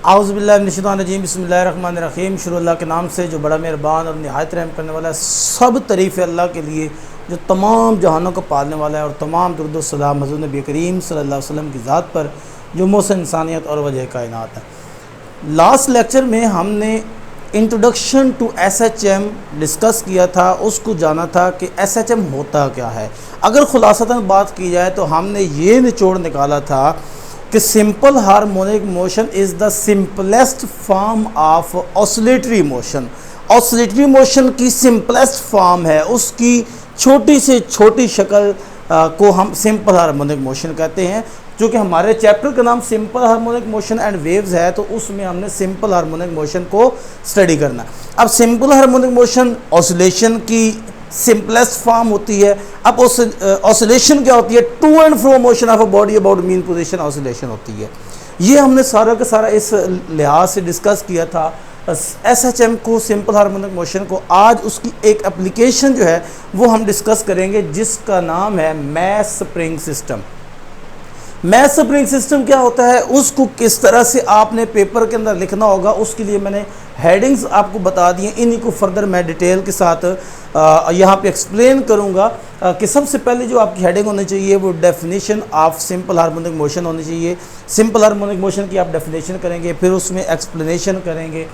आउज़ुबिल्लाहिमिनश्शैतानिर्रजीम बिस्मिल्लाहिर्रहमानिर्रहीम। शुरू अल्लाह के नाम से जो बड़ा मेहरबान और निहायत रहम करने वाला है। सब तारीफ़ अल्लाह के लिए जो तमाम जहानों को पालने वाला है, और तमाम दुरूद व सलाम हज़रत नबी करीम सल्लल्लाहु अलैहि वसल्लम की ज़ात पर जो मौसम इंसानियत और वजह कायनात है। लास्ट लेक्चर में हमने इंट्रोडक्शन टू SHM डिस्कस किया था, उसको जाना था कि SHM होता क्या है। अगर खुलासतन बात की जाए तो हमने ये निचोड़ निकाला था कि simple harmonic motion is the simplest form of oscillatory motion. Oscillatory motion की सिंपलेस्ट फॉर्म है, उसकी छोटी से छोटी शक्ल को हम सिंपल हार्मोनिक मोशन कहते हैं। चूँकि हमारे चैप्टर का नाम simple harmonic motion and waves है, तो उसमें हमने सिंपल हार्मोनिक मोशन को स्टडी करना। अब सिंपल हार्मोनिक मोशन ऑसिलेशन की सिंपलेस्ट फॉर्म होती है। अब ऑसिलेशन क्या होती है? To and fro motion of a body about mean position oscillation होती है। ये हमने सारा का सारा इस लिहाज से डिस्कस किया था SHM को, सिंपल हार्मोनिक मोशन को। आज उसकी एक एप्लीकेशन जो है वो हम डिस्कस करेंगे, जिसका नाम है mass spring system. Mass spring system क्या होता है, उसको किस तरह से आपने पेपर के अंदर लिखना होगा, उसके लिए मैंने हेडिंग्स आपको बता दिए। इन्हीं को फर्दर मैं डिटेल के साथ यहाँ पे एक्सप्लेन करूँगा कि सबसे पहले जो आपकी हेडिंग होनी चाहिए वो definition of simple harmonic motion होनी चाहिए। सिंपल हार्मोनिक मोशन की आप डेफिनेशन करेंगे, फिर उसमें एक्सप्लेनेशन करेंगे,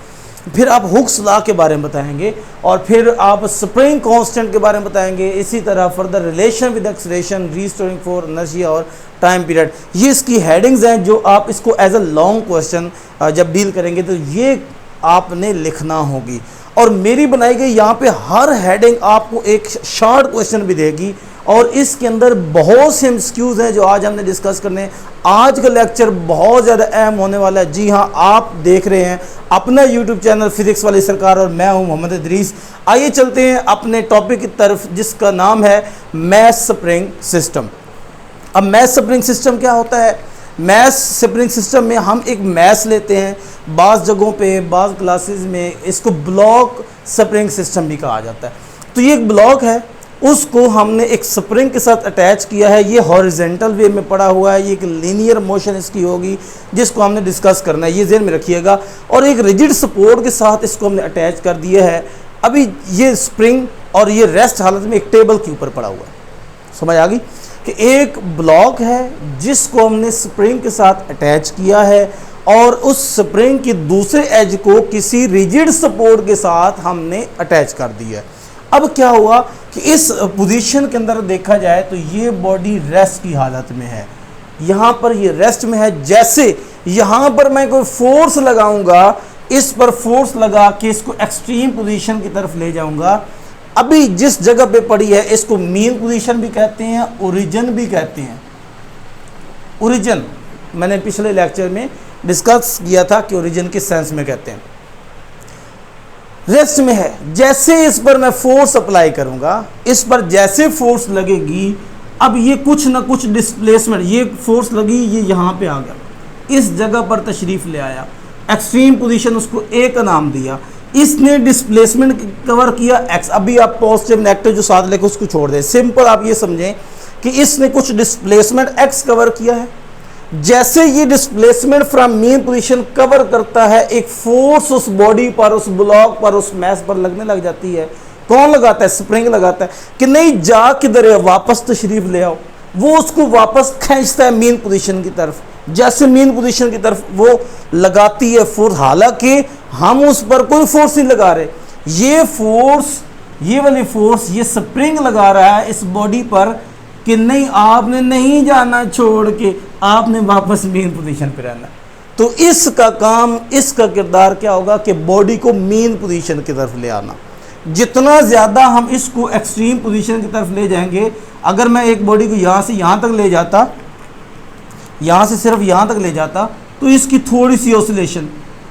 फिर आप हुक्स लॉ के बारे में बताएंगे, और फिर आप स्प्रिंग कांस्टेंट के बारे में बताएंगे। इसी तरह further relation with acceleration, restoring for inertia और टाइम पीरियड। ये इसकी हेडिंग्स हैं जो आप इसको एज अ लॉन्ग क्वेश्चन जब डील करेंगे तो ये आपने लिखना होगी। और मेरी बनाई गई यहाँ पे हर हेडिंग आपको एक शॉर्ट क्वेश्चन भी देगी, और इसके अंदर बहुत से एमसीक्यूज हैं जो आज हमने डिस्कस करने हैं। आज का लेक्चर बहुत ज़्यादा अहम होने वाला है। जी हाँ, आप देख रहे हैं अपना यूट्यूब चैनल फिजिक्स वाली सरकार, और मैं हूँ मोहम्मद इदरीस। आइए चलते हैं अपने टॉपिक की तरफ, जिसका नाम है मैस स्प्रिंग सिस्टम। अब मैस स्प्रिंग सिस्टम क्या होता है? मैस स्प्रिंग सिस्टम में हम एक मैस लेते हैं, बाज़ जगहों पे, बाज़ क्लासेस में इसको ब्लॉक स्प्रिंग सिस्टम भी कहा जाता है। तो ये एक ब्लॉक है, उसको हमने एक स्प्रिंग के साथ अटैच किया है। ये हॉरिजेंटल वे में पड़ा हुआ है, ये एक लीनियर मोशन इसकी होगी, जिसको हमने डिस्कस करना है, ये ज़हन में रखिएगा। और एक रिजिड सपोर्ट के साथ इसको हमने अटैच कर दिया है। अभी ये स्प्रिंग और ये रेस्ट हालत में एक टेबल के ऊपर पड़ा हुआ है। समझ आ गई कि एक ब्लॉक है जिसको हमने स्प्रिंग के साथ अटैच किया है, और उस स्प्रिंग की दूसरे एज को किसी रिजिड सपोर्ट के साथ हमने अटैच कर दिया है। अब क्या हुआ कि इस पोजीशन के अंदर देखा जाए तो ये बॉडी रेस्ट की हालत में है, यहाँ पर ये रेस्ट में है। जैसे यहाँ पर मैं कोई फोर्स लगाऊंगा, इस पर फोर्स लगा के इसको एक्सट्रीम पोजीशन की तरफ ले जाऊंगा। अभी जिस जगह पे पड़ी है इसको मीन पोजीशन भी कहते हैं, ओरिजिन भी कहते हैं। ओरिजिन मैंने पिछले लेक्चर में डिस्कस किया था कि ओरिजिन किस सेंस में कहते हैं। रेस्ट में है, जैसे इस पर मैं फोर्स अप्लाई करूंगा, इस पर जैसे फोर्स लगेगी, अब ये कुछ ना कुछ डिस्प्लेसमेंट, ये फोर्स लगी, ये यहाँ पे आ गया, इस जगह पर तशरीफ ले आया, एक्सट्रीम पोजीशन, उसको ए का नाम दिया। इसने डिस्प्लेसमेंट कवर किया x। अभी आप पॉजिटिव नेगेटिव जो साथ लेकर उसको छोड़ दें। सिंपल आप ये समझें कि इसने कुछ डिस्प्लेसमेंट x कवर किया है। जैसे ये displacement from mean position cover करता है, एक फोर्स उस बॉडी पर, उस ब्लॉक पर, उस मैस पर लगने लग जाती है। कौन लगाता है? स्प्रिंग लगाता है कि नहीं जा किधर है, वापस तशरीफ ले आओ। वो उसको वापस खींचता है मीन पोजीशन की तरफ। जैसे मीन पोजीशन की तरफ वो लगाती है फोर्स, हालांकि हम उस पर कोई फोर्स नहीं लगा रहे, ये फोर्स, ये वाली फोर्स, ये स्प्रिंग लगा रहा है इस बॉडी पर कि नहीं, आपने नहीं जाना छोड़ के, आपने वापस मीन पोजीशन पे रहना। तो इसका काम, इसका किरदार क्या होगा कि बॉडी को मीन पोजीशन की तरफ ले आना। जितना ज़्यादा हम इसको एक्सट्रीम पोजीशन की तरफ ले जाएंगे, अगर मैं एक बॉडी को यहाँ से यहाँ तक ले जाता, यहाँ से सिर्फ यहाँ तक ले जाता, तो इसकी थोड़ी सी ऑसिलेशन,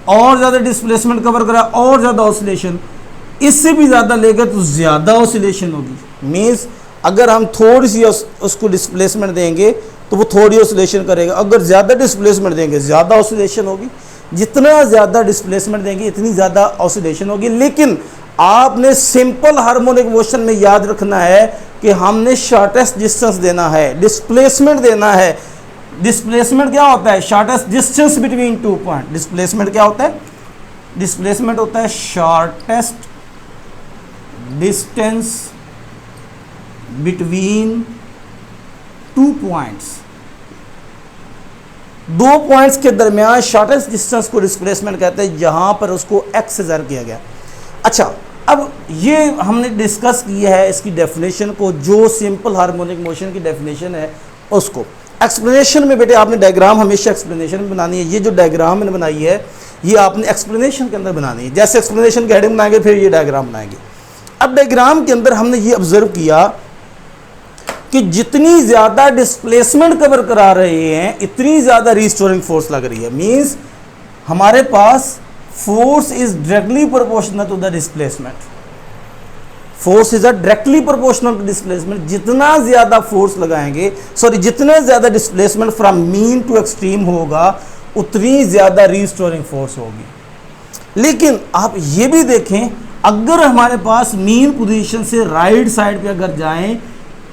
और ज़्यादा डिस्प्लेसमेंट कवर करा, और ज़्यादा ऑसिलेशन, इससे भी ज़्यादा लेकर तो ज़्यादा ऑसिलेशन होगी। मीन्स अगर हम थोड़ी सी उसको डिस्प्लेसमेंट देंगे तो वो थोड़ी ऑसिलेशन करेगा, अगर ज़्यादा डिस्प्लेसमेंट देंगे ज़्यादा ऑसिलेशन होगी। जितना ज़्यादा डिस्प्लेसमेंट देंगे इतनी ज़्यादा ऑसिलेशन होगी। लेकिन आपने सिंपल हार्मोनिक मोशन में याद रखना है कि हमने शॉर्टेस्ट डिस्टेंस देना है, डिस्प्लेसमेंट देना है, डिस्प्लेसमेंट क्या होता है? Shortest distance between two point. Displacement क्या होता है? डिस्प्लेसमेंट होता है shortest distance between two points. दो पॉइंट्स के दरमियान शॉर्टेस्ट डिस्टेंस को डिस्प्लेसमेंट कहते हैं, जहां पर उसको एक्स से ज़ाहिर किया गया। अच्छा, अब ये हमने डिस्कस किया है इसकी डेफिनेशन को, जो सिंपल हार्मोनिक मोशन की डेफिनेशन है उसको। एक्सप्लेनेशन में बेटे आपने डायग्राम हमेशा एक्सप्लेनेशन में बनानी है। ये जो डायग्राम मैंने बनाई है ये आपने एक्सप्लेनेशन के अंदर बनानी है। जैसे एक्सप्लेनेशन की हेडिंग बनाएंगे फिर ये डायग्राम बनाएंगे। अब डायग्राम के अंदर हमने ये ऑब्जर्व किया कि जितनी ज़्यादा डिस्प्लेसमेंट कवर करा रहे हैं इतनी ज़्यादा रिस्टोरिंग फोर्स लग रही है। मीन्स हमारे पास force is directly proportional to the displacement. Force is directly proportional to displacement. जितना ज़्यादा फोर्स लगाएंगे, जितना ज़्यादा displacement from mean to extreme होगा उतनी ज़्यादा रिस्टोरिंग फोर्स होगी। लेकिन आप ये भी देखें, अगर हमारे पास मीन पोजीशन से राइट साइड पे अगर जाएं,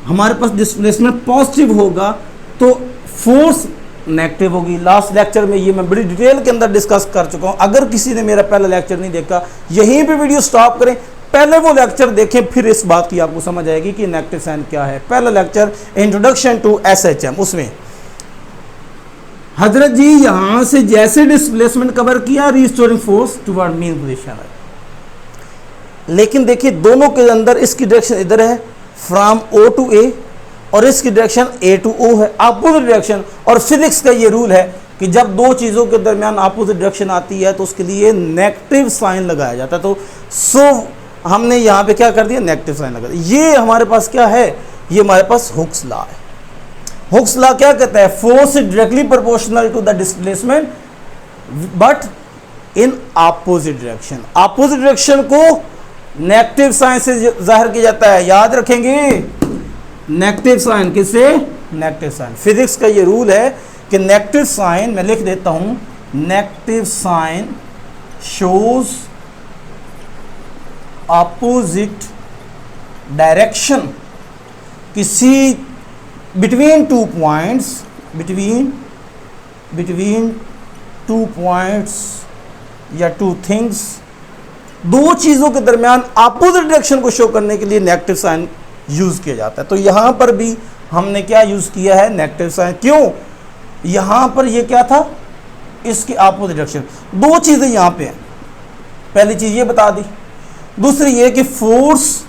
हमारे पास डिस्प्लेसमेंट पॉजिटिव होगा तो फोर्स नेगेटिव होगी। लास्ट लेक्चर में ये मैं बड़ी डिटेल के अंदर डिस्कस कर चुका हूँ। अगर किसी ने मेरा पहला लेक्चर नहीं देखा, यहीं पे वीडियो स्टॉप करें, पहले वो लेक्चर देखें, फिर इस बात की आपको समझ आएगी कि नेगेटिव साइन क्या है। पहला लेक्चर इंट्रोडक्शन टू SHM, उसमें हजरत जी यहां से जैसे डिस्प्लेसमेंट कवर किया, restoring force toward mean position है। लेकिन देखिए दोनों के अंदर इसकी डायरेक्शन इधर है फ्रॉम O टू A, और इसकी डायरेक्शन A टू O है, अपोजिट डायरेक्शन। और फिजिक्स का ये रूल है कि जब दो चीज़ों के दरमियान अपोजिट डायरेक्शन आती है तो उसके लिए नेगेटिव साइन लगाया जाता है। तो हमने यहाँ पे क्या कर दिया? नेगेटिव साइन लगा दिया। ये हमारे पास क्या है? ये हमारे पास हुक्स लॉ है। हुक्स लॉ क्या कहता है? Force is directly proportional to the displacement but in opposite direction. Opposite direction को नेगेटिव साइन से जाहिर किया जाता है। याद रखेंगे, नेगेटिव साइन किससे? Negative sign. फिजिक्स का ये रूल है कि नेगेटिव साइन, मैं लिख देता हूं, negative sign shows opposite direction किसी between two points, between two points या टू थिंग्स, दो चीज़ों के दरमियान अपोजिट डायरेक्शन को शो करने के लिए नेगेटिव साइन यूज़ किया जाता है। तो यहाँ पर भी हमने क्या यूज़ किया है? Negative sign. क्यों? यहाँ पर ये क्या था? इसकी अपोजिट डायरेक्शन। दो चीज़ें यहाँ पे हैं, पहली चीज़ ये बता दी, दूसरी ये कि force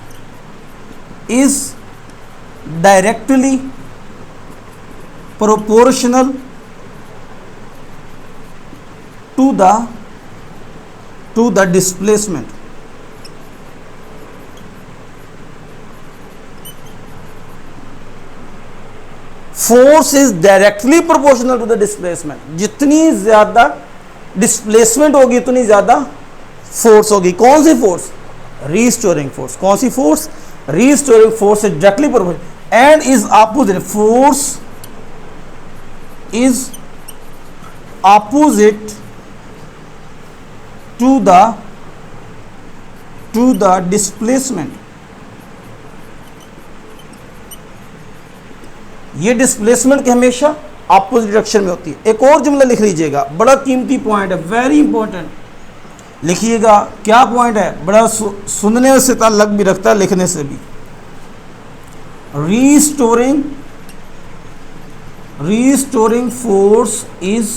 is directly proportional to the displacement. Force is directly proportional to the displacement. जितनी ज्यादा डिस्प्लेसमेंट होगी उतनी ज्यादा फोर्स होगी। कौन सी फोर्स? Restoring force. कौन सी force? Restoring force is directly proportional and is opposite. Force is opposite to the displacement. ये डिस्प्लेसमेंट की हमेशा ऑपोजिट डायरेक्शन में होती है। एक और जुमला लिख लीजिएगा, बड़ा कीमती पॉइंट है, वेरी इंपॉर्टेंट। लिखिएगा, क्या पॉइंट है? बड़ा सुनने से ताल्लुक भी रखता है, लिखने से भी। Restoring force is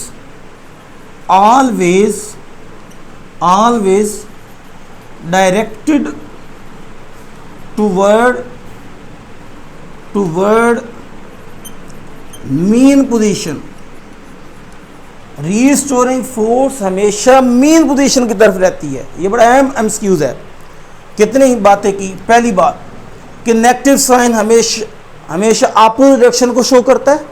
always directed toward mean position। Restoring force हमेशा मीन पोजीशन की तरफ रहती है। ये बड़ा अहम एमसीक्यूज है। कितनी ही बातें की। पहली बात कि नेगेटिव साइन हमेशा अपोजिट डायरेक्शन को शो करता है।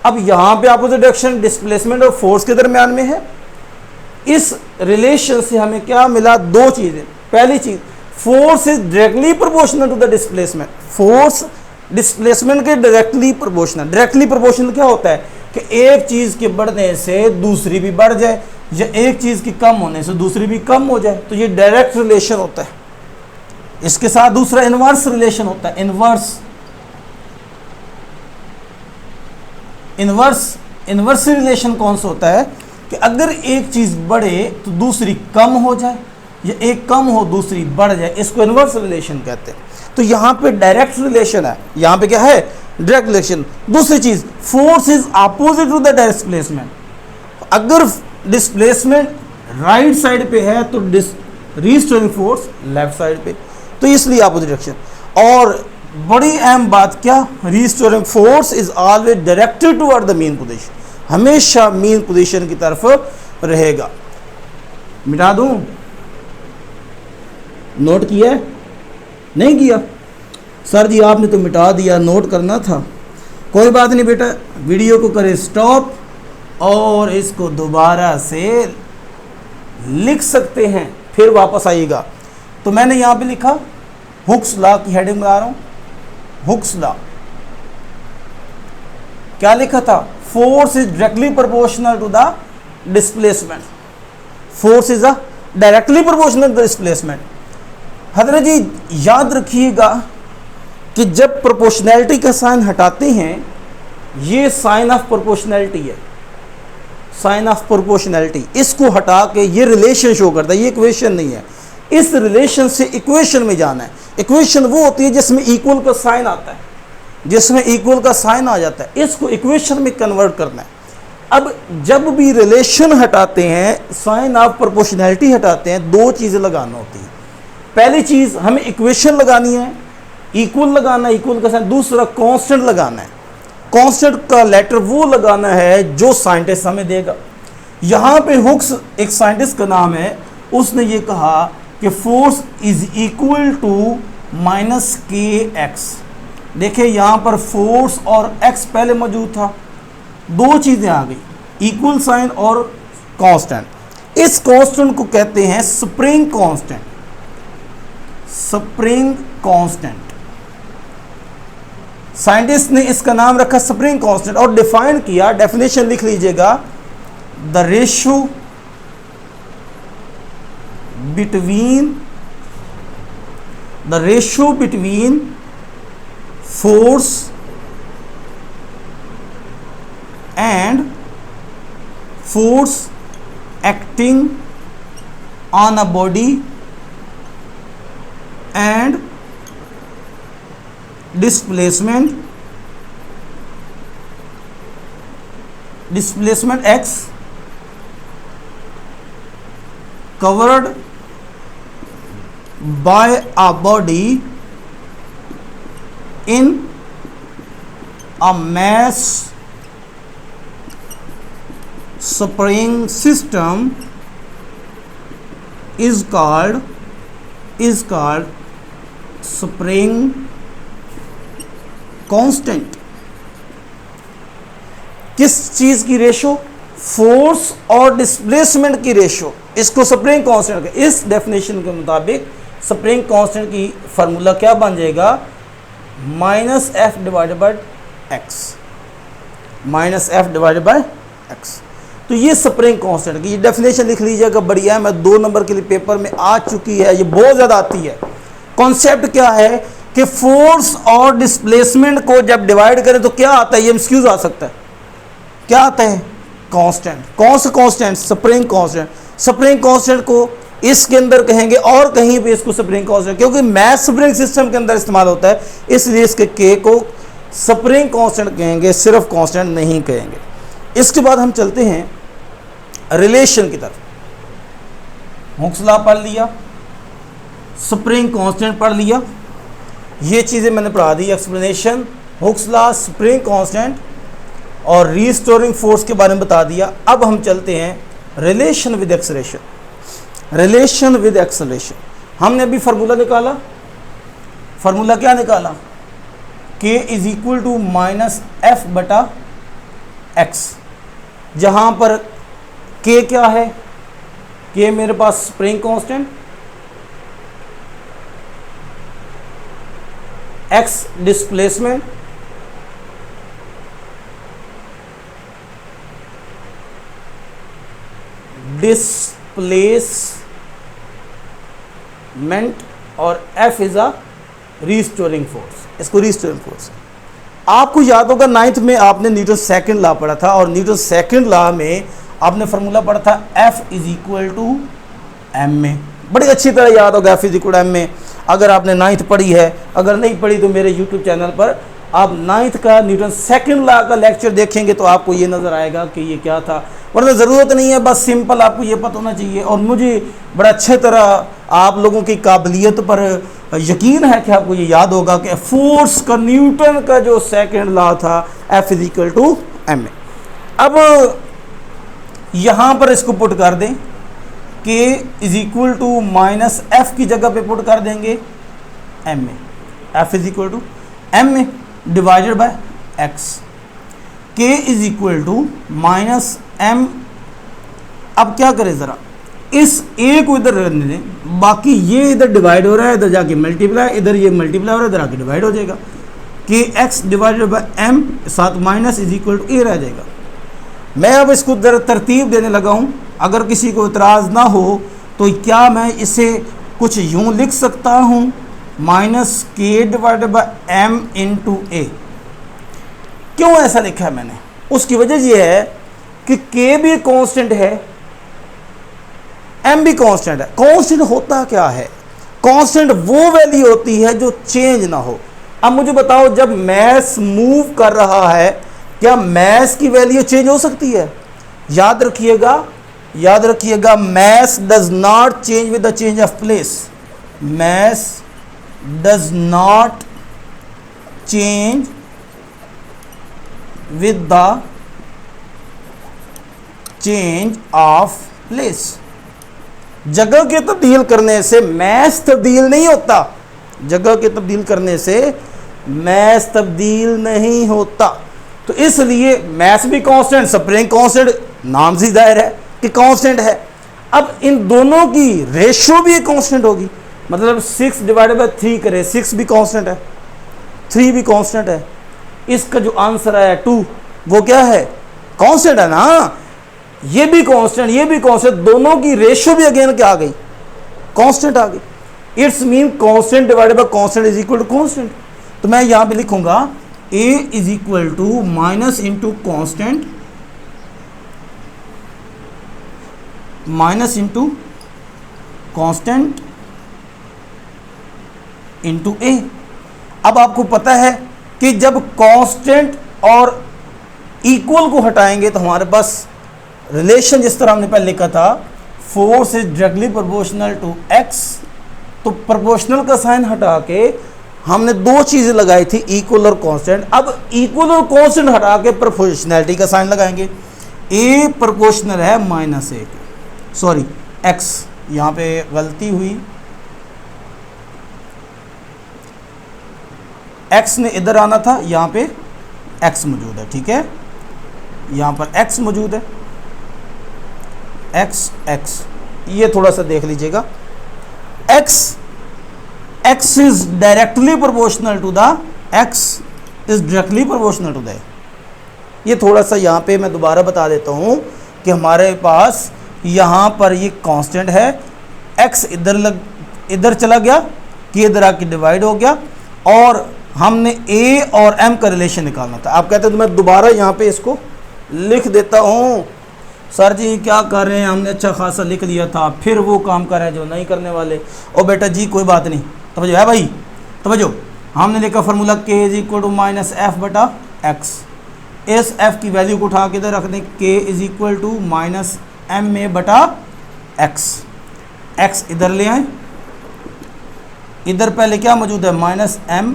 अब यहाँ पे अपोजिट डायरेक्शन डिस्प्लेसमेंट और फोर्स के दरमियान में है। इस रिलेशन से हमें क्या मिला? दो चीज़ें। पहली चीज़, force is directly proportional to the displacement. Force displacement के डायरेक्टली प्रोपोर्शनल। डायरेक्टली प्रोपोर्शनल क्या होता है कि एक चीज़ के बढ़ने से दूसरी भी बढ़ जाए, या एक चीज़ की कम होने से दूसरी भी कम हो जाए, तो ये डायरेक्ट रिलेशन होता है। इसके साथ दूसरा इनवर्स रिलेशन होता है। इनवर्स इन्वर्स रिलेशन कौन सा होता है कि अगर एक चीज़ बढ़े तो दूसरी कम हो जाए, या एक कम हो दूसरी बढ़ जाए, इसको इन्वर्स रिलेशन कहते हैं। तो यहाँ पे डायरेक्ट रिलेशन है, यहाँ पे क्या है, डायरेक्ट रिलेशन। दूसरी चीज़, force is opposite to the displacement. अगर डिस्प्लेसमेंट राइट साइड पे है तो रीस्टोरिंग फोर्स लेफ्ट साइड पे, तो इसलिए अपोजिट डायरेक्शन। और बड़ी अहम बात क्या, restoring force is always directed toward the mean position, हमेशा मीन पोजीशन की तरफ रहेगा। मिटा दूं, नोट किया है? नहीं किया? सर जी आपने तो मिटा दिया, नोट करना था। कोई बात नहीं बेटा, वीडियो को करे स्टॉप और इसको दोबारा से लिख सकते हैं, फिर वापस आइएगा। तो मैंने यहाँ पे लिखा, हुक्स लॉ की हेडिंग में आ रहा हूँ, हुक्स लॉ। क्या लिखा था, force is directly proportional to the displacement, force is a directly proportional to displacement. हजरत जी याद रखिएगा कि जब प्रोपोर्शनैलिटी का साइन हटाते हैं, ये साइन ऑफ प्रोपोर्शनैलिटी है, साइन ऑफ प्रोपोर्शनैलिटी, इसको हटा के ये रिलेशन शो करता है, ये इक्वेशन नहीं है। इस रिलेशन से इक्वेशन में जाना है। इक्वेशन वो होती है जिसमें इक्वल का साइन आता है, जिसमें इक्वल का साइन आ जाता है, इसको इक्वेशन में कन्वर्ट करना है। अब जब भी रिलेशन हटाते हैं, साइन ऑफ प्रोपोर्शनैलिटी हटाते हैं, दो चीज़ें लगाना होती है। पहली चीज़ हमें इक्वेशन लगानी है, इक्वल लगाना है, इक्वल का साइन। दूसरा कांस्टेंट लगाना है, कांस्टेंट का लेटर वो लगाना है जो साइंटिस्ट हमें देगा। यहाँ पे हुक्स एक साइंटिस्ट का नाम है, उसने ये कहा कि force is equal to minus के एक्स। देखिए यहाँ पर फोर्स और एक्स पहले मौजूद था, दो चीज़ें आ गई, इक्वल साइन और कांस्टेंट। इस कांस्टेंट को कहते हैं spring constant, spring constant. Scientist ने इसका नाम रखा स्प्रिंग कांस्टेंट और डिफाइन किया, डेफिनेशन लिख लीजिएगा, the ratio between force and force acting on a body and displacement x covered by a body in a mass spring system is called spring constant. किस चीज की रेशो, फोर्स और displacement की ratio, इसको spring constant. इस definition के मुताबिक spring constant की फार्मूला क्या बन जाएगा, minus F divided by x, minus F divided by x. तो ये स्प्रिंग कांस्टेंट की डेफिनेशन लिख लीजिएगा, बढ़िया है। मैं 2 नंबर के लिए पेपर में आ चुकी है, ये बहुत ज़्यादा आती है। कॉन्सेप्ट क्या है कि फोर्स और डिस्प्लेसमेंट को जब डिवाइड करें तो क्या आता है, ये एमसीक्यूज आ सकता है, क्या आता है, कांस्टेंट। कौन सा constant, spring constant. Spring constant को इसके अंदर कहेंगे और कहीं पे इसको स्प्रिंग कांस्टेंट, क्योंकि मैथ स्प्रिंग सिस्टम के अंदर इस्तेमाल होता है, इसलिए इसके के को स्प्रिंग कांस्टेंट कहेंगे, सिर्फ कांस्टेंट नहीं कहेंगे। इसके बाद हम चलते हैं रिलेशन की तरफ। हुक्स लॉ पढ़ लिया, स्प्रिंग कांस्टेंट पढ़ लिया, ये चीज़ें मैंने पढ़ा दी। Explanation, Hooke's law, spring constant और रीस्टोरिंग फोर्स के बारे में बता दिया। अब हम चलते हैं relation with acceleration. Relation with acceleration हमने अभी फार्मूला निकाला, फार्मूला क्या निकाला, K is equal to minus F बटा एक्स। जहाँ पर के क्या है, के मेरे पास स्प्रिंग कांस्टेंट, एक्स डिस्प्लेसमेंट, और F is a restoring force, इसको रीस्टोरिंग फोर्स। आपको याद होगा 9th में आपने न्यूटन सेकंड लॉ पढ़ा था, और न्यूटन सेकंड लॉ में आपने फार्मूला पढ़ा था F is equal to m में, बड़ी अच्छी तरह याद होगा F is equal to m में। अगर आपने 9th पढ़ी है, अगर नहीं पढ़ी तो मेरे यूट्यूब चैनल पर आप 9th का न्यूटन सेकंड लॉ का लेक्चर देखेंगे तो आपको ये नज़र आएगा कि ये क्या था। वरना ज़रूरत नहीं है, बस सिंपल आपको ये पता होना चाहिए। और मुझे बड़ा अच्छे तरह आप लोगों की काबिलियत पर यकीन है कि आपको ये याद होगा कि फोर्स का न्यूटन का जो सेकंड लॉ था F is equal to m में। अब यहाँ पर इसको पुट कर दें, K is equal to minus F की जगह पे पुट कर देंगे m में, F is equal to m में divided by x, K is equal to minus m। अब क्या करें ज़रा, इस a को इधर रहने दें, बाकी ये इधर डिवाइड हो रहा है, इधर जाके मल्टीप्लाई, इधर ये मल्टीप्लाई हो रहा है, इधर आके डिवाइड हो जाएगा। K x divided by m साथ minus is equal to a रह जाएगा। मैं अब इसको ज़रा तरतीब देने लगा हूँ, अगर किसी को इतराज़ ना हो तो क्या मैं इसे कुछ यूँ लिख सकता हूँ, माइनस के डिवाइडेड बाय एम इंटू ए। क्यों ऐसा लिखा है मैंने? उसकी वजह यह है कि के भी कांस्टेंट है, एम भी कांस्टेंट है। कांस्टेंट होता क्या है? कांस्टेंट वो वैल्यू होती है जो चेंज ना हो। अब मुझे बताओ, जब मैस मूव कर रहा है क्या मैस की वैल्यू चेंज हो सकती है? याद रखिएगा, mass does not change with the change of place. Mass does not change with the change of place. जगह के तब्दील करने से मैस तब्दील नहीं होता, जगह के तब्दील करने से मैस तब्दील नहीं होता। तो इसलिए मैस भी कांस्टेंट, स्प्रिंग कांस्टेंट, नाम से जाहिर है कि कांस्टेंट है। अब इन दोनों की रेशो भी कांस्टेंट होगी, मतलब 6 डिवाइडेड बाय 3 करें, 6 भी कांस्टेंट है, 3 भी कांस्टेंट है। इसका जो आंसर आया 2 वो क्या है? कांस्टेंट है ना। ये भी कांस्टेंट, ये भी कांस्टेंट, दोनों की रेशो भी अगेन क्या आ गई? कांस्टेंट आ गई। It's mean constant divided by constant is equal to constant. तो मैं यहां पे लिखूंगा a is equal to minus into constant, minus into constant into a। अब आपको पता है कि जब कांस्टेंट और इक्वल को हटाएंगे तो हमारे पास रिलेशन जिस तरह हमने पहले लिखा था, force is directly proportional to x। तो प्रोपोर्शनल का साइन हटा के हमने दो चीज़ें लगाई थी, इक्वल और कांस्टेंट। अब इक्वल और कांस्टेंट हटा के प्रोपोर्शनैलिटी का साइन लगाएंगे। a प्रोपोर्शनल है माइनस ए, सॉरी x, यहाँ पे गलती हुई, x ने इधर आना था, यहाँ पे x मौजूद है, ठीक है, यहाँ पर x मौजूद है, x, ये थोड़ा सा देख लीजिएगा। x is directly proportional to the ये थोड़ा सा यहाँ पे मैं दोबारा बता देता हूँ कि हमारे पास यहाँ पर ये कांस्टेंट है, x इधर चला गया, कि इधर आके डिवाइड हो गया, और हमने a और m का रिलेशन निकालना था। आप कहते हैं तो मैं दोबारा यहाँ पे इसको लिख देता हूँ। सर जी क्या कर रहे हैं, हमने अच्छा खासा लिख लिया था, फिर वो काम कर रहे हैं जो नहीं करने वाले। ओ बेटा जी कोई बात नहीं, तवज्जो है भाई, तवज्जो। हमने लिखा formula k is equal to minus F बटा एक्स। इस f की वैल्यू को उठा के इधर रख दें, k is equal to minus m a बटा x इधर ले आए, इधर पहले क्या मौजूद है? माइनस m,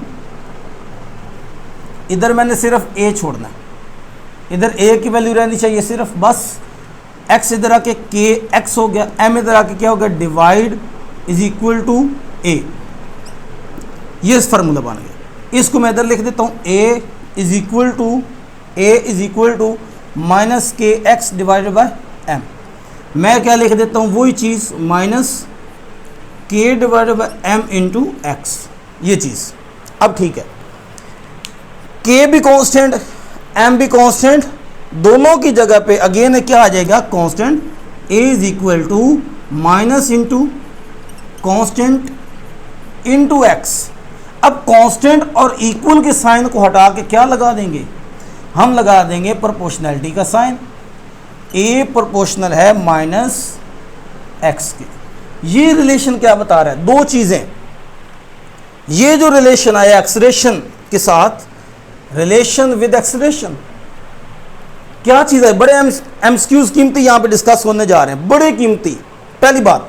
इधर मैंने सिर्फ a छोड़ना है, इधर a की वैल्यू रहनी चाहिए सिर्फ, बस। x इधर आके k x हो गया, m इधर आके क्या हो गया? Divide is equal to a। ये फार्मूला बन गया। इसको मैं इधर लिख देता हूँ, a is equal to minus के एक्स डिवाइडेड बाय m। मैं क्या लिख देता हूँ? वही चीज़, minus k divided by m into X, ये चीज़। अब ठीक है, k भी कांस्टेंट, m भी कांस्टेंट, दोनों की जगह पे अगेन क्या आ जाएगा? Constant. a is equal to minus into constant into x. अब कांस्टेंट और इक्वल के साइन को हटा के क्या लगा देंगे, हम लगा देंगे प्रोपोर्शनैलिटी का साइन। ए प्रोपोर्शनल है माइनस एक्स के। ये रिलेशन क्या बता रहा है, दो चीज़ें। ये जो रिलेशन आया एक्सलेरेशन के साथ, रिलेशन विद एक्सलेरेशन, क्या चीज़ है, बड़े एमसीक्यूज कीमती यहाँ पे डिस्कस होने जा रहे हैं, बड़े कीमती। पहली बात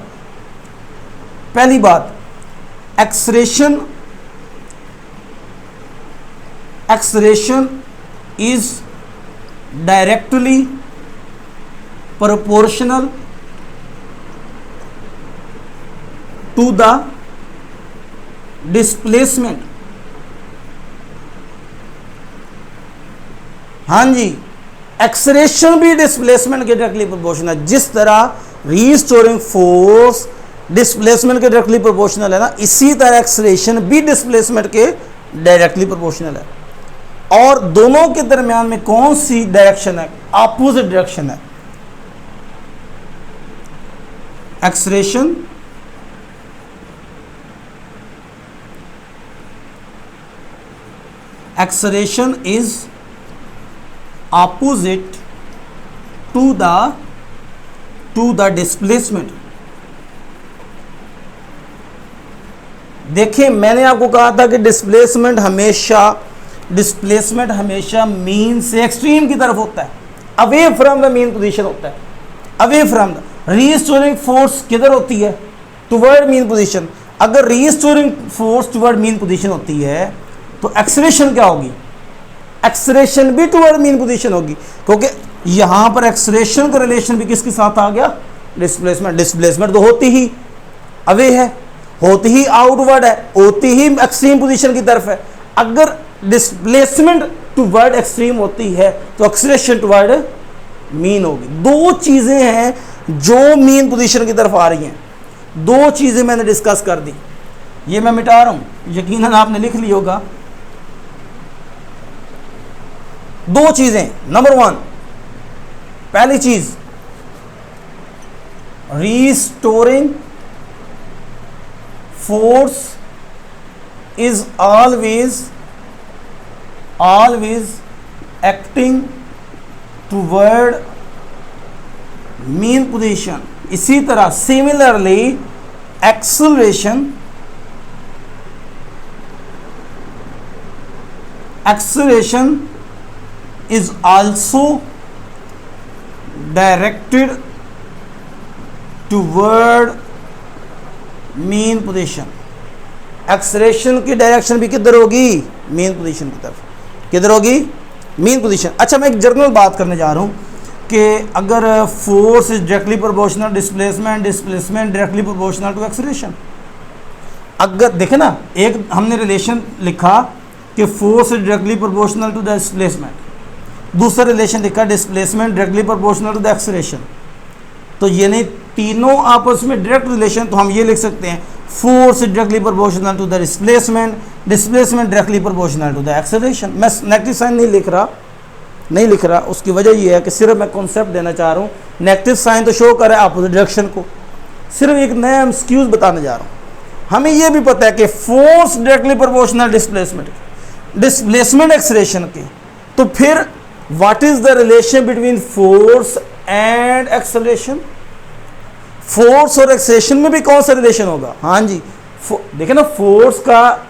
acceleration is directly proportional to the displacement. हाँ जी, एक्सलेरेशन भी डिस्प्लेसमेंट के डायरेक्टली प्रोपोर्शनल है। जिस तरह रीस्टोरिंग फोर्स डिस्प्लेसमेंट के डायरेक्टली प्रोपोर्शनल है ना, इसी तरह एक्सलेरेशन भी डिस्प्लेसमेंट के डायरेक्टली प्रोपोर्शनल है। और दोनों के दरमियान में कौन सी डायरेक्शन है, अपोजिट डायरेक्शन है। Acceleration is opposite to the displacement। देखिए मैंने आपको कहा था कि डिस्प्लेसमेंट हमेशा मीन से एक्सट्रीम की तरफ होता है, away from the mean position होता है, away from the. Restoring force किधर होती है, टुवर्ड मीन पोजीशन। अगर restoring force toward mean position होती है तो एक्सलेरेशन क्या होगी, एक्सलेरेशन भी टुवर्ड मीन पोजीशन होगी, क्योंकि यहां पर एक्सलेरेशन का रिलेशन भी किसके साथ आ गया, डिस्प्लेसमेंट तो होती ही अवे है, होती ही आउटवर्ड है, होती ही एक्सट्रीम पोजीशन की तरफ है। अगर डिस्प्लेसमेंट टुवर्ड एक्सट्रीम होती है तो एक्सलेरेशन टुवर्ड मीन होगी। दो चीजें हैं जो मीन पोजीशन की तरफ आ रही हैं, दो चीजें मैंने डिस्कस कर दी। ये मैं मिटा रहा हूं, यकीनन आपने लिख ली होगा। दो चीजें, नंबर वन, पहली चीज restoring force is always acting toward mean position. इसी तरह similarly acceleration is also directed toward mean position। Acceleration की डायरेक्शन भी किधर होगी, मीन पोजीशन की तरफ। किधर होगी, मीन पोजीशन। अच्छा, मैं एक जनरल बात करने जा रहा हूँ कि अगर force is directly proportional displacement directly proportional to acceleration. अगर देखे ना, एक हमने रिलेशन लिखा कि force is directly proportional to the displacement, दूसरा रिलेशन लिखा displacement directly proportional to the acceleration. तो ये नहीं, तीनों आपस में डायरेक्ट रिलेशन। तो हम ये लिख सकते हैं force is directly proportional to the displacement directly proportional to the acceleration. मैं नेगेटिव साइन नहीं लिख रहा। उसकी वजह ये है कि सिर्फ मैं कॉन्सेप्ट देना चाह रहा हूँ। नेगेटिव साइन तो शो कर रहा है अपोजिट डायरेक्शन को, सिर्फ एक नया एक्सक्यूज बताने जा रहा हूँ। हमें यह भी पता है कि force directly proportional displacement acceleration के, तो फिर what is the relation between force and acceleration. Force और एक्सेलरेशन में भी कौन सा रिलेशन होगा, हाँ जी, देखिए ना, फोर्स का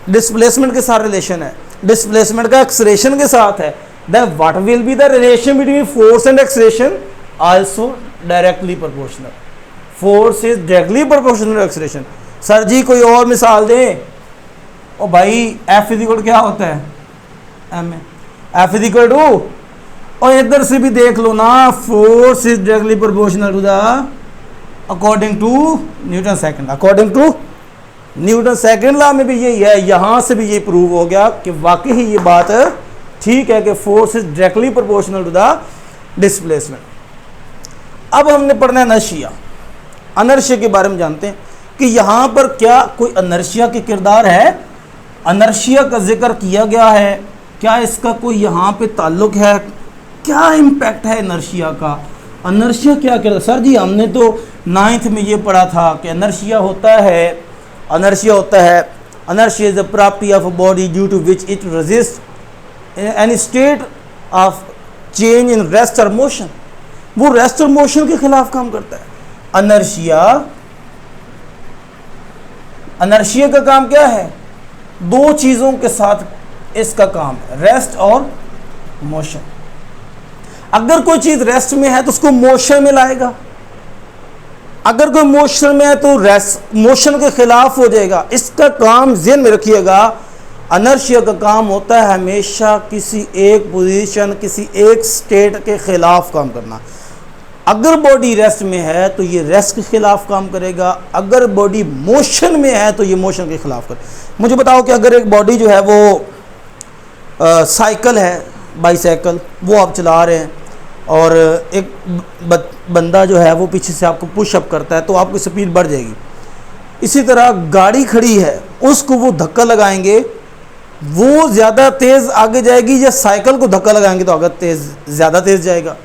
डिस्प्लेसमेंट के साथ रिलेशन है, डिस्प्लेसमेंट का एक्सेलरेशन के साथ है। Then what will be the relation between force and acceleration, also directly proportional. Force is directly proportional to acceleration. Sir ji कोई और मिसाल दें। ओ भाई एफ इक्वल क्या होता है, m a, F equal to, और इधर से भी देख लो ना, force is directly proportional to the according to Newton second. According to Newton second law में भी यही है। यहां से भी ये प्रूव हो गया कि वाकई ही ये बात ठीक है कि force is directly proportional to the displacement. अब हमने पढ़ना है इनर्शिया। इनर्शिया के बारे में जानते हैं कि यहां पर क्या कोई इनर्शिया के किरदार है, इनर्शिया का जिक्र किया गया है, क्या इसका कोई यहाँ पे ताल्लुक है, क्या इम्पैक्ट है इनर्शिया का, इनर्शिया क्या करता है। सर जी हमने तो 9th में ये पढ़ा था कि इनर्शिया होता है Inertia is the property of a body due to which it resists any state of change in rest or motion. वो रेस्ट और मोशन के खिलाफ काम करता है. अनर्शिया का काम क्या है? दो चीज़ों के साथ इसका काम है, रेस्ट और मोशन. अगर कोई चीज़ रेस्ट में है तो उसको मोशन में लाएगा, अगर कोई मोशन में है तो रेस्ट मोशन के खिलाफ हो जाएगा. इसका काम ज़हन में रखिएगा. अनर्शिया का काम होता है हमेशा किसी एक पोजीशन, किसी एक स्टेट के खिलाफ काम करना. अगर बॉडी रेस्ट में है तो ये रेस्ट के खिलाफ काम करेगा, अगर बॉडी मोशन में है तो ये मोशन के खिलाफ करे. मुझे बताओ कि अगर एक बॉडी जो है वो साइकिल है, बाईसाइकिल, वो आप चला रहे हैं और एक बंदा जो है वो पीछे से आपको पुशअप करता है तो आपकी स्पीड बढ़ जाएगी. इसी तरह गाड़ी खड़ी है, उसको वो धक्का लगाएंगे, वो ज़्यादा तेज़ आगे जाएगी, या साइकिल को धक्का लगाएंगे तो आगे ज़्यादा तेज़ जाएगा.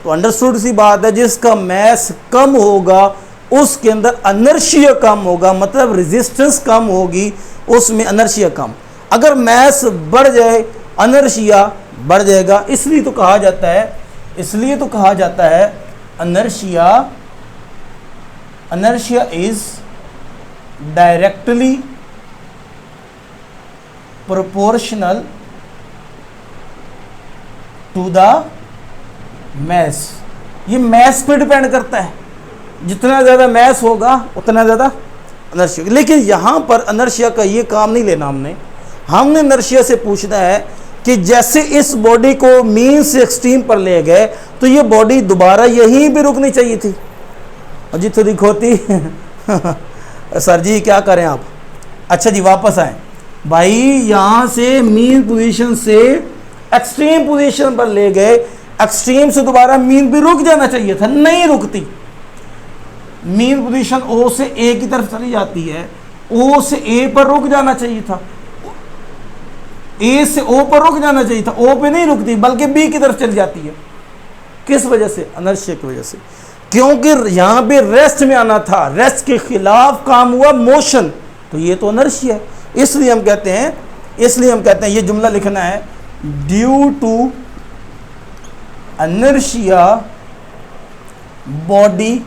तो अंडरस्टूड सी बात है. जिसका मैस कम होगा उसके अंदर अनर्शिया कम होगा, मतलब रेजिस्टेंस कम होगी, उसमें अनर्शिया कम. अगर मैस बढ़ जाए अनर्शिया बढ़ जाएगा. इसलिए तो कहा जाता है inertia is directly proportional to the mass. ये मैस पे डिपेंड करता है. जितना ज़्यादा मैस होगा उतना ज़्यादा अनर्शिया. लेकिन यहाँ पर अनर्शिया का ये काम नहीं लेना हमने अनर्शिया से पूछना है कि जैसे इस बॉडी को मीन से एक्सट्रीम पर ले गए तो ये बॉडी दोबारा यहीं भी रुकनी चाहिए थी. और जी थोड़ी खोती सर जी क्या करें आप. अच्छा जी वापस आए भाई. यहाँ से मीन पोजीशन से एक्सट्रीम पोजीशन पर ले गए, एक्सट्रीम से दोबारा मीन भी रुक जाना चाहिए था, नहीं रुकती. मीन पोजीशन ओ से ए की तरफ चली जाती है, ओ से ए पर रुक जाना चाहिए था, ए से ओ पर रुक जाना चाहिए था, ओ पे नहीं रुकती बल्कि बी की तरफ चली जाती है. किस वजह से? अनर्शिया की वजह से. क्योंकि यहाँ पे रेस्ट में आना था, रेस्ट के खिलाफ काम हुआ मोशन, तो ये तो अनर्शिया है. इसलिए हम कहते हैं ये जुमला लिखना है, due to inertia body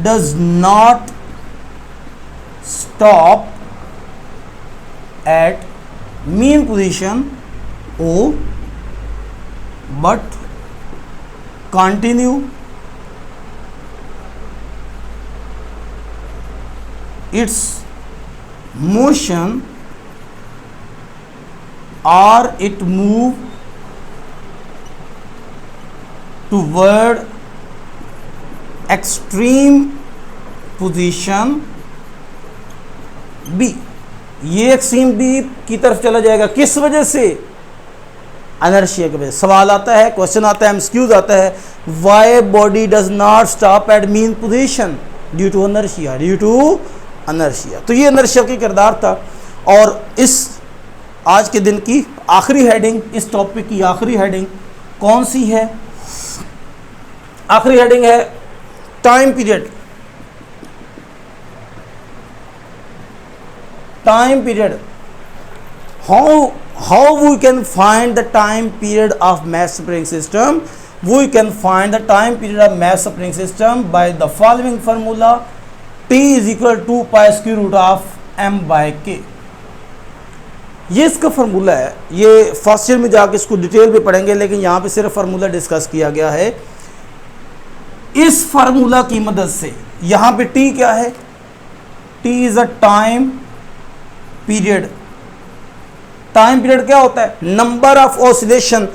does not stop at mean position O but continue its motion or it move toward extreme position B. ये एक्सट्रीम बी की तरफ चला जाएगा. किस वजह से? अनर्शिया की वजह. सवाल आता है, क्वेश्चन आता है, एमसीक्यूज आता है, why body does not stop at mean position? Due to inertia. तो ये अनर्शिया का किरदार था. और इस आज के दिन की आखिरी हेडिंग, इस टॉपिक की आखिरी हेडिंग कौन सी है? आखिरी हेडिंग है time period. Time period. How we can find the time period of mass spring system? We can find the time period of mass spring system by the following formula: T is equal to pi square root of m by k. ये इसका formula है. ये first year में जाके इसको detail में पढ़ेंगे, लेकिन यहाँ पे सिर्फ फार्मूला डिस्कस किया गया है. इस फार्मूला की मदद से यहाँ पे T क्या है? T is a time period. Time period क्या होता है? Number of oscillation.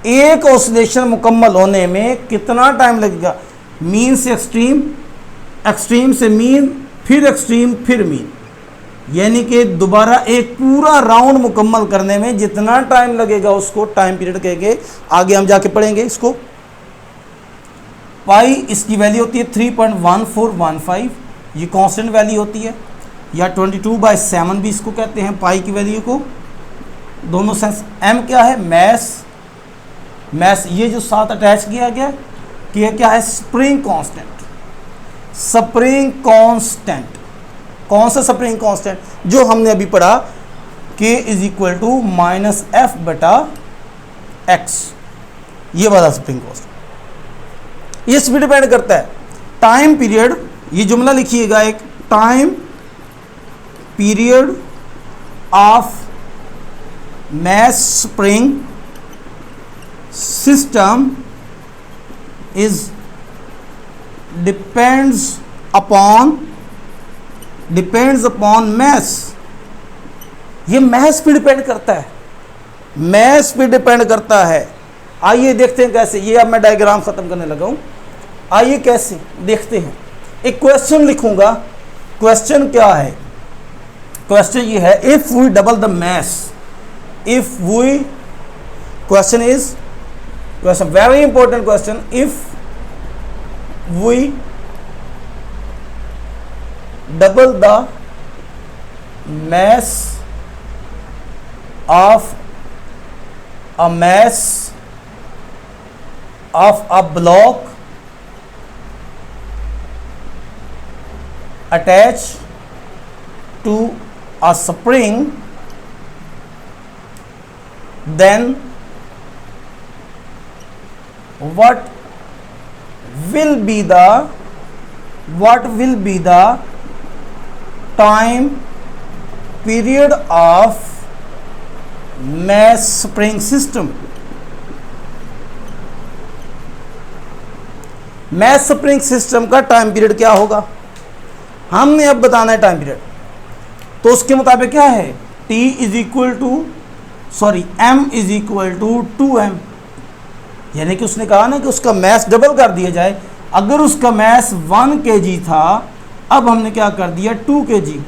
एक ऑसिलेशन मुकम्मल होने में कितना टाइम लगेगा? मीन से एक्सट्रीम, एक्सट्रीम से मीन, फिर एक्सट्रीम, फिर मीन. यानी कि दोबारा एक पूरा राउंड मुकम्मल करने में जितना टाइम लगेगा उसको टाइम पीरियड कहेंगे. आगे हम जाके पढ़ेंगे इसको. पाई इसकी वैल्यू होती है 3.1415. ये कांस्टेंट वैल्यू होती है, या 22/7 भी इसको कहते हैं पाई की वैल्यू को. दोनों सेंस. एम क्या है? मैस. ये जो साथ अटैच किया गया कि क्या है? Spring constant. कौन सा स्प्रिंग कांस्टेंट? जो हमने अभी पढ़ा k is equal to minus F बटा एक्स, ये वाला स्प्रिंग कांस्टेंट। ये इस पर डिपेंड करता है टाइम पीरियड। ये जुमला लिखिएगा एक, time period of mass spring system is depends upon mass। ये mass पे डिपेंड करता है, mass पे डिपेंड करता है। आइए देखते हैं कैसे। ये अब मैं डायग्राम खत्म करने लगा हूं, आइए कैसे देखते हैं। एक क्वेश्चन लिखूंगा। क्वेश्चन क्या है? क्वेश्चन ये है, if we double the mass, if we, question is, question very important question, if we double the mass of a block attached to a spring, then what will be the time period of mass spring system? mass spring system का time period क्या होगा? हमने अब बताना है time period. तो उसके मुताबिक क्या है? t is equal to m is equal to 2m। यानी कि उसने कहा ना कि उसका मैस डबल कर दिया जाए। अगर उसका मैस 1 kg था, अब हमने क्या कर दिया 2 kg।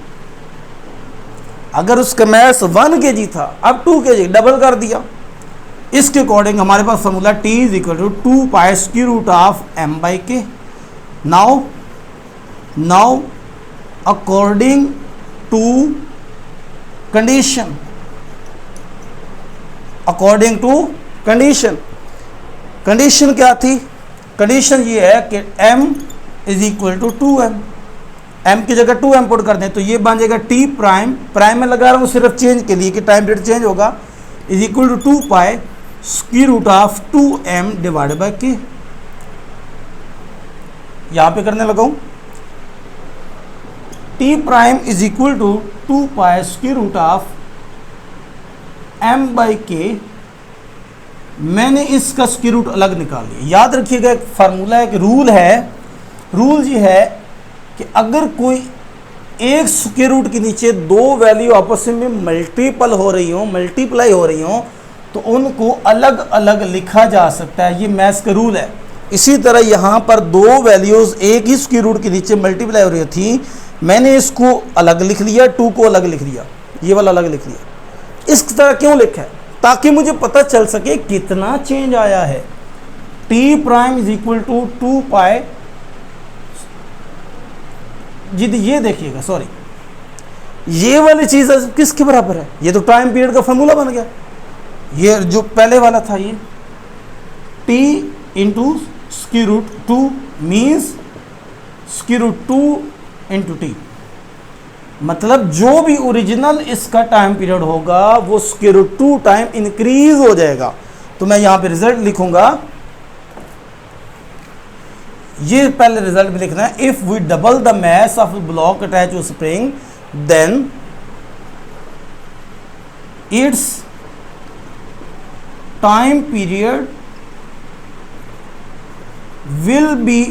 अगर उसका मैस 1 kg था, अब 2 kg डबल कर दिया। इसके अकॉर्डिंग हमारे पास formula t is equal to 2 pi square root of m by K. Now according to condition, according to condition क्या थी? कंडीशन ये है कि m is equal to 2m, m की जगह 2m पुट कर दें तो ये बन जाएगा t प्राइम में लगा रहा हूँ सिर्फ चेंज के लिए कि टाइम पीरियड चेंज होगा, is equal to 2 pi square root of 2m divided by k। यहाँ पे करने लगा हूँ, t prime is equal to 2 pi square root of m by k. मैंने इसका स्क्वायर रूट अलग निकाल लिया। याद रखिएगा एक फार्मूला है, एक रूल है। रूल ये है कि अगर कोई एक स्क्वायर रूट के नीचे दो वैल्यू आपस में मल्टीप्लाई हो रही हो तो उनको अलग अलग लिखा जा सकता है। ये मैथ्स का रूल है। इसी तरह यहाँ पर दो वैल्यूज़ एक ही स्क्वायर रूट के नीचे मल्टीप्लाई हो रही थी, मैंने इसको अलग लिख लिया, 2 को अलग लिख लिया, ये वाला अलग लिख लिया। इस तरह क्यों लिखा है? ताकि मुझे पता चल सके कितना चेंज आया है। t prime is equal to 2 pi, ये देखिएगा, सॉरी, ये वाली चीज़ किसके बराबर है? ये तो टाइम पीरियड का फॉर्मूला बन गया। ये जो पहले वाला था ये t into square root 2 means square root 2 into t. मतलब जो भी ओरिजिनल इसका टाइम पीरियड होगा वो स्क्वायर रूट 2 टाइम इंक्रीज हो जाएगा। तो मैं यहाँ पे रिजल्ट लिखूंगा, ये पहले रिजल्ट भी लिखना है। If we double the mass of block attach to spring then its time period will be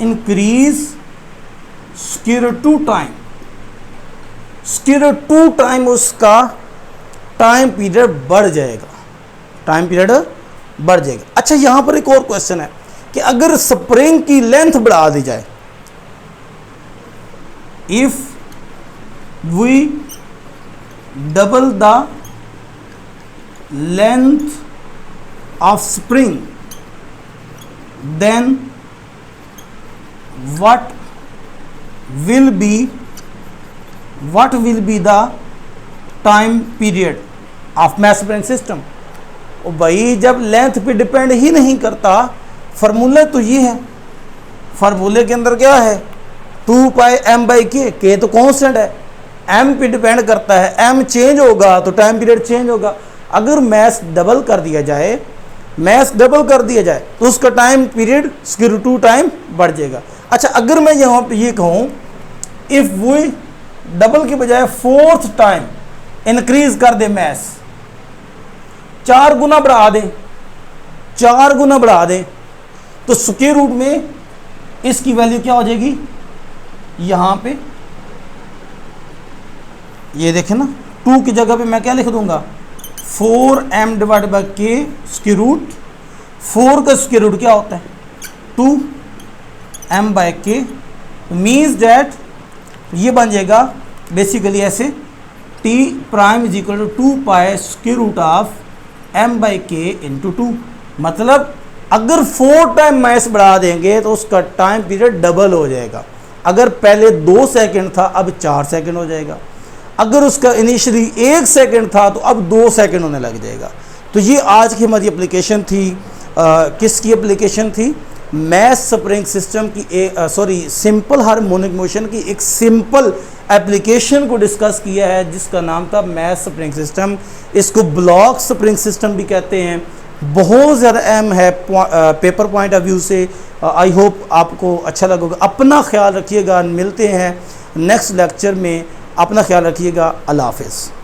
increase square root 2 time. Square root 2 time उसका टाइम पीरियड बढ़ जाएगा, टाइम पीरियड बढ़ जाएगा। अच्छा, यहां पर एक और क्वेश्चन है कि अगर स्प्रिंग की लेंथ बढ़ा दी जाए, if we double the length of spring then what will be the time period of mass spring system? और भाई जब लेंथ पे डिपेंड ही नहीं करता, फार्मूला तो ये है, फार्मूले के अंदर क्या है 2 पाई एम बाई के तो कांस्टेंट है, एम पे डिपेंड करता है, एम चेंज होगा तो टाइम पीरियड चेंज होगा। अगर मैथ डबल कर दिया जाए, मैथ डबल कर दिया जाए तो उसका टाइम पीरियड √2 टाइम बढ़ जाएगा। अच्छा, अगर मैं यहाँ पे ये कहूँ इफ़ वी डबल के बजाय 4th टाइम इंक्रीज कर दे, मैथ 4 गुना बढ़ा दें, 4 गुना बढ़ा दें, तो स्क्वायर रूट में इसकी वैल्यू क्या हो जाएगी, यहाँ पे ये देखें ना, 2 की जगह पे मैं क्या लिख दूंगा, 4m डिवाइड बाई के स्क्वायर रूट, 4 का स्क्वायर रूट क्या होता है 2m बाई के, मीन्स डैट ये बन जाएगा बेसिकली ऐसे, t prime is equal to 2 pi square root of m by k into 2। मतलब अगर 4 टाइम मैथ बढ़ा देंगे तो उसका टाइम पीरियड डबल हो जाएगा। अगर पहले 2 सेकंड था अब 4 सेकंड हो जाएगा, अगर उसका इनिशियली 1 सेकंड था तो अब 2 सेकंड होने लग जाएगा। तो ये आज की हमारी एप्लीकेशन थी, किसकी एप्लीकेशन थी, मैथ स्प्रिंग सिस्टम की, सिंपल हार्मोनिक मोशन की एक सिंपल एप्लीकेशन को डिस्कस किया है जिसका नाम था मैथ स्प्रिंग सिस्टम। इसको ब्लॉक स्प्रिंग सिस्टम भी कहते हैं। बहुत ज़्यादा अहम है पेपर पॉइंट ऑफ व्यू से। आई होप आपको अच्छा लगेगा। अपना ख्याल रखिएगा, मिलते हैं नेक्स्ट लेक्चर में। अपना ख्याल रखिएगा। अल्लाह हाफ़िज़।